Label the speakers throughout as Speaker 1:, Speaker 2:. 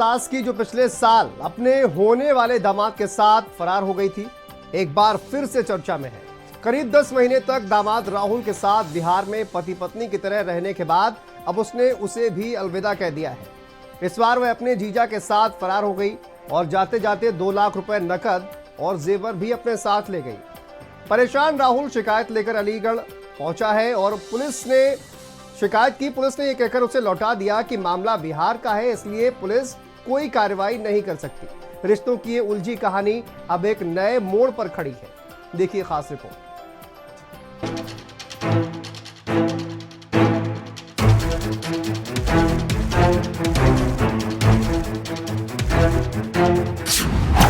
Speaker 1: सास की जो पिछले साल अपने होने वाले दामाद के साथ फरार हो गई थी, एक बार फिर से चर्चा में है। करीब 10 महीने तक दामाद राहुल के साथ बिहार में पति पत्नी की तरह रहने के बाद अब उसने उसे भी अलविदा कह दिया है। इस बार वह अपने जीजा के साथ फरार हो गई और जाते जाते 2 लाख रुपए नकद और जेवर भी अपने साथ ले गई। परेशान राहुल शिकायत लेकर अलीगढ़ पहुंचा है और पुलिस ने शिकायत की। पुलिस ने यह कहकर उसे लौटा दिया कि मामला बिहार का है, इसलिए पुलिस कोई कार्रवाई नहीं कर सकती। रिश्तों की ये उलझी कहानी अब एक नए मोड़ पर खड़ी है। देखिए खास रिपोर्ट।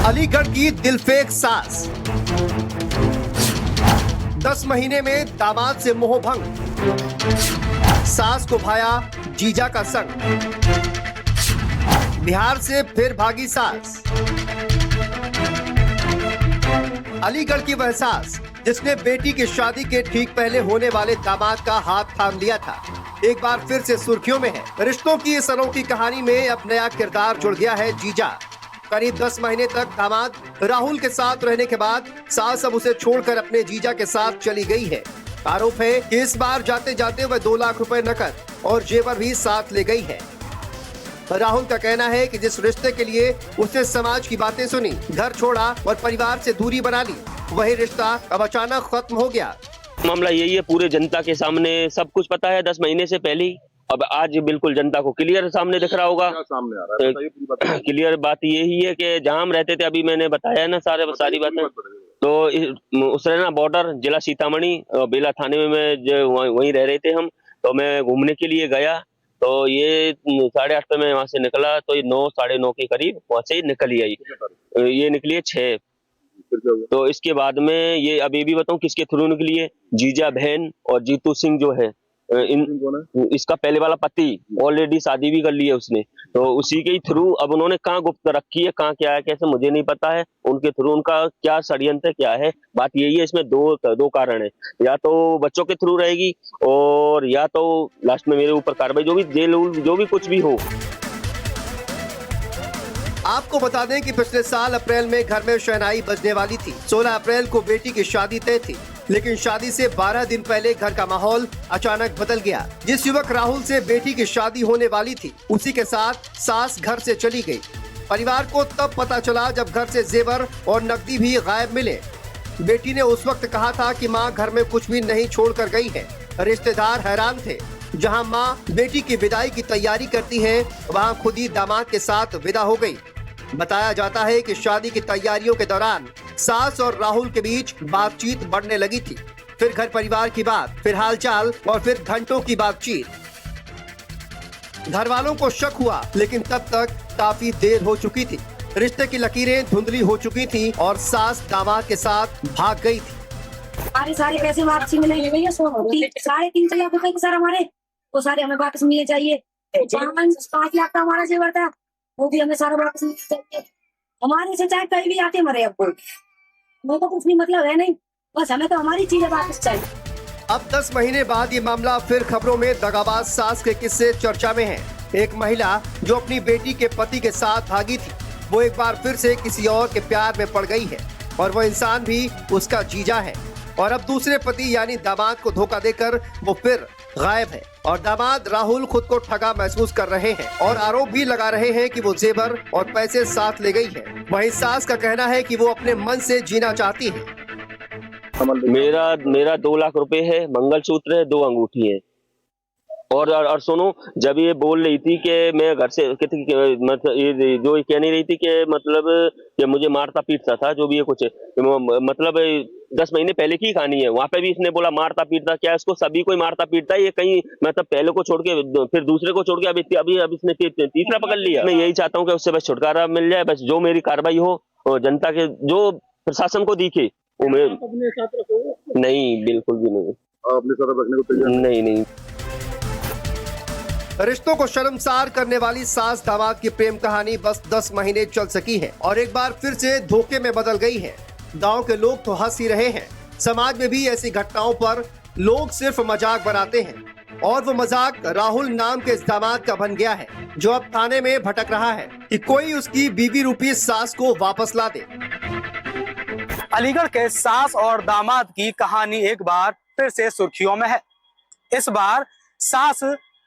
Speaker 1: अलीगढ़ की दिलफेक सास, 10 महीने में दामाद से मोहभंग, सास को भाया जीजा का संग, बिहार से फिर भागी सास। अलीगढ़ की वह सास जिसने बेटी की शादी के ठीक पहले होने वाले दामाद का हाथ थाम लिया था, एक बार फिर से सुर्खियों में है। रिश्तों की इस अनोखी कहानी में अब नया किरदार जुड़ गया है जीजा। करीब 10 महीने तक दामाद राहुल के साथ रहने के बाद सास अब उसे छोड़कर अपने जीजा के साथ चली गई है। आरोप है कि इस बार जाते जाते वह 2 लाख रुपए नकद और जेवर भी साथ ले गई है। राहुल का कहना है कि जिस रिश्ते के लिए उसने समाज की बातें सुनी, घर छोड़ा और परिवार से दूरी बना ली, वही रिश्ता अब अचानक खत्म हो गया।
Speaker 2: मामला यही है, पूरे जनता के सामने सब कुछ पता है 10 महीने से पहले ही। अब आज बिल्कुल जनता को क्लियर सामने दिख रहा होगा।
Speaker 3: सामने आ रहा है, बताइए पूरी बात।
Speaker 2: क्लियर बात यही है कि जहां हम रहते थे, अभी मैंने बताया ना सारी बातें, तो उसरेना बॉर्डर जिला सीतामढ़ी बेला थाने में वहीं रह रहे थे हम। तो मैं घूमने के लिए गया, तो ये 8:30 पे मैं वहां से निकला, तो ये 9 साढ़े 9 के करीब वहां से निकल आई। ये निकली है 6। तो इसके बाद में ये अब ये भी बताऊं किसके थ्रू निकली है। जीजा बहन और जीतू सिंह जो है, इसका पहले वाला पति, ऑलरेडी शादी भी कर ली है उसने, तो उसी के थ्रू अब उन्होंने कहाँ गुप्त रखी है, कहाँ क्या है कैसे मुझे नहीं पता है। उनके थ्रू उनका क्या षड्यंत्र क्या है, बात यही है। इसमें दो कारण है, या तो बच्चों के थ्रू रहेगी और या तो लास्ट में मेरे ऊपर कार्रवाई, जो भी जेल जो भी कुछ भी हो।
Speaker 1: आपको बता दें कि पिछले साल अप्रैल में घर में शहनाई बजने वाली थी। 16 अप्रैल को बेटी की शादी तय थी, लेकिन शादी से 12 दिन पहले घर का माहौल अचानक बदल गया। जिस युवक राहुल से बेटी की शादी होने वाली थी, उसी के साथ सास घर से चली गई। परिवार को तब पता चला जब घर से जेवर और नकदी भी गायब मिले। बेटी ने उस वक्त कहा था कि माँ घर में कुछ भी नहीं छोड़ कर गई है। रिश्तेदार हैरान थे। जहाँ माँ बेटी की विदाई की तैयारी करती है, वहाँ खुद ही दामाद के साथ विदा हो गई। बताया जाता है कि शादी की तैयारियों के दौरान सास और राहुल के बीच बातचीत बढ़ने लगी थी। फिर घर परिवार की बात, फिर हालचाल और फिर घंटों की बातचीत। घर वालों को शक हुआ, लेकिन तब तक काफी देर हो चुकी थी। रिश्ते की लकीरें धुंधली हो चुकी थी और सास दामाद के साथ भाग गई थी।
Speaker 4: सारे पैसे वापसी मिलेंगे भैया, 3.5 लाख रुपए सर हमारे, वो सारे हमें वापस मिलने चाहिए। 5 लाख का हमारा जेवर था, वो भी हमें सारा वापस मिलना चाहिए। हमारे से चाहे कहीं भी आते मरे, अब वो तो कुछ नहीं मतलब है नहीं, बस हमें तो हमारी चीजें वापस चाहिए।
Speaker 1: अब 10 महीने बाद ये मामला फिर खबरों में दगाबाज सास के किस्से चर्चा में है। एक महिला जो अपनी बेटी के पति के साथ भागी थी, वो एक बार फिर से किसी और के प्यार में पड़ गई है और वो इंसान भी उसका जीजा है। और अब दूसरे पति यानी दामाद को धोखा देकर वो फिर गायब है। और दामाद राहुल खुद को ठगा महसूस कर रहे हैं और आरोप भी लगा रहे हैं कि वो जेवर और पैसे साथ ले गई है। वहीं सास का कहना है कि वो अपने मन से जीना चाहती है।
Speaker 2: मेरा 2 लाख रुपए है, मंगलसूत्र है, 2 अंगूठी है। और सुनो, जब ये बोल रही थी कि मैं घर से मतलब ये जो कह नहीं रही थी कि मतलब कि मुझे मारता पीटता था, जो भी ये कुछ मतलब 10 महीने पहले की कहानी है। वहां पे भी इसने बोला मारता पीटता, क्या इसको सभी कोई मारता पीटता है? ये कहीं मतलब पहले को छोड़ के फिर दूसरे को छोड़ के अभी इसने तीसरा पकड़ लिया। मैं यही चाहता हूँ कि उससे बस छुटकारा मिल जाए, बस जो मेरी कार्रवाई हो और जनता के जो प्रशासन को दिखे वो नहीं, बिल्कुल भी नहीं।
Speaker 3: अपने साथ रखने को तैयार
Speaker 2: नहीं।
Speaker 1: रिश्तों को शर्मसार करने वाली सास दामाद की प्रेम कहानी बस 10 महीने चल सकी है और एक बार फिर से धोखे में बदल गई है। गांव के लोग तो हंस ही रहे हैं, समाज में भी ऐसी घटनाओं पर लोग सिर्फ मजाक बनाते हैं। और वो मजाक राहुल नाम के इस दामाद का बन गया है, जो अब थाने में भटक रहा है कि कोई उसकी बीवी रूपी सास को वापस ला दे।
Speaker 5: अलीगढ़ के सास और दामाद की कहानी एक बार फिर से सुर्खियों में है। इस बार सास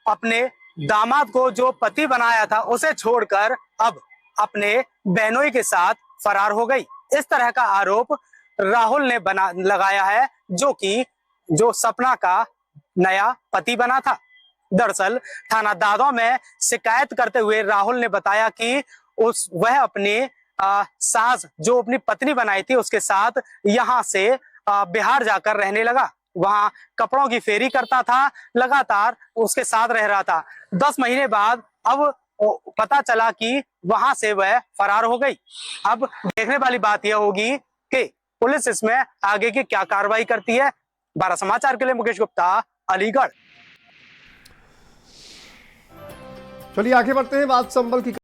Speaker 5: अपने दामाद को जो पति बनाया था उसे छोड़कर अब अपने बहनोई के साथ फरार हो गई। इस तरह का आरोप राहुल ने लगाया है, जो सपना का नया पति बना था। दरअसल थाना दादों में शिकायत करते हुए राहुल ने बताया कि वह अपने सास जो अपनी पत्नी बनाई थी उसके साथ यहाँ से बिहार जाकर रहने लगा। वहां कपड़ों की फेरी करता था, लगातार उसके साथ रह रहा था। 10 महीने बाद अब पता चला कि वहां से वह फरार हो गई। अब देखने वाली बात यह होगी कि पुलिस इसमें आगे की क्या कार्रवाई करती है। 12 समाचार के लिए मुकेश गुप्ता, अलीगढ़।
Speaker 1: चलिए आगे बढ़ते हैं। बात संबल की